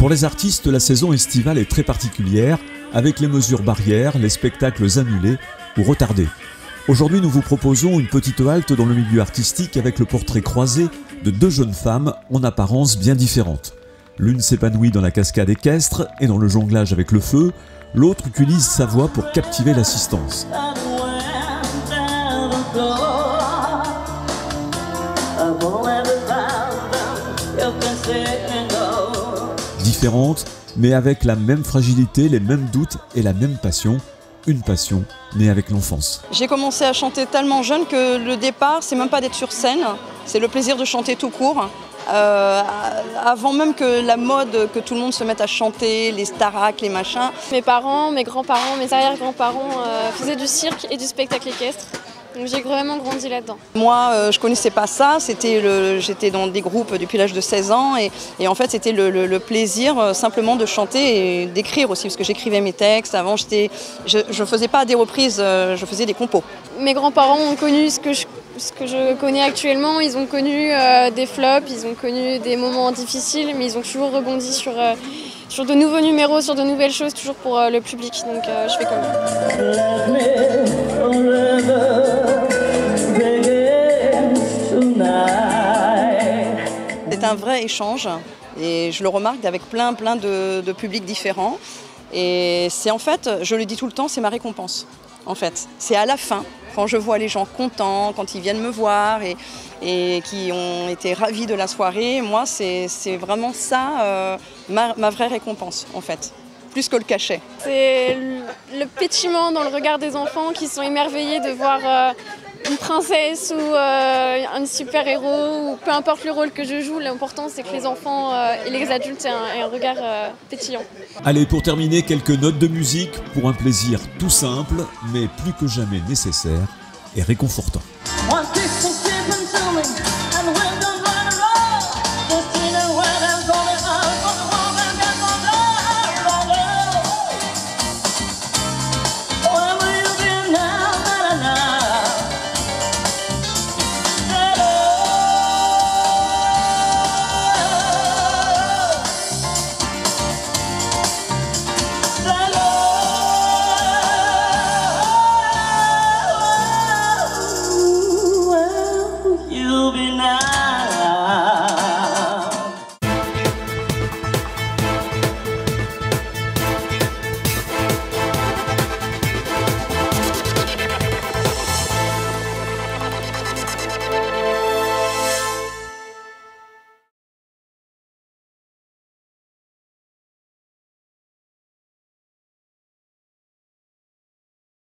Pour les artistes, la saison estivale est très particulière, avec les mesures barrières, les spectacles annulés ou retardés. Aujourd'hui, nous vous proposons une petite halte dans le milieu artistique avec le portrait croisé de deux jeunes femmes en apparence bien différentes. L'une s'épanouit dans la cascade équestre et dans le jonglage avec le feu, l'autre utilise sa voix pour captiver l'assistance. Différentes, mais avec la même fragilité, les mêmes doutes et la même passion. Une passion née avec l'enfance. J'ai commencé à chanter tellement jeune que le départ, c'est même pas d'être sur scène, c'est le plaisir de chanter tout court. Avant même que la mode, que tout le monde se mette à chanter, les staracs, les machins. Mes parents, mes grands-parents, mes arrière-grands-parents faisaient du cirque et du spectacle équestre. Donc j'ai vraiment grandi là-dedans. Moi, je connaissais pas ça. J'étais dans des groupes depuis l'âge de 16 ans et en fait, c'était le plaisir simplement de chanter et d'écrire aussi, parce que j'écrivais mes textes. Avant, je faisais pas des reprises, je faisais des compos. Mes grands-parents ont connu ce que je connais actuellement. Ils ont connu des flops, ils ont connu des moments difficiles, mais ils ont toujours rebondi sur de nouveaux numéros, sur de nouvelles choses, toujours pour le public. Donc je fais comme C'est un vrai échange et je le remarque avec plein de publics différents. Et c'est en fait, je le dis tout le temps, c'est ma récompense. En fait, c'est à la fin, quand je vois les gens contents, quand ils viennent me voir et qui ont été ravis de la soirée, moi c'est vraiment ça ma vraie récompense en fait, plus que le cachet. C'est le pétillement dans le regard des enfants qui sont émerveillés de voir une princesse ou un super-héros, ou peu importe le rôle que je joue, l'important c'est que les enfants et les adultes aient un regard pétillant. Allez, pour terminer, quelques notes de musique pour un plaisir tout simple, mais plus que jamais nécessaire et réconfortant.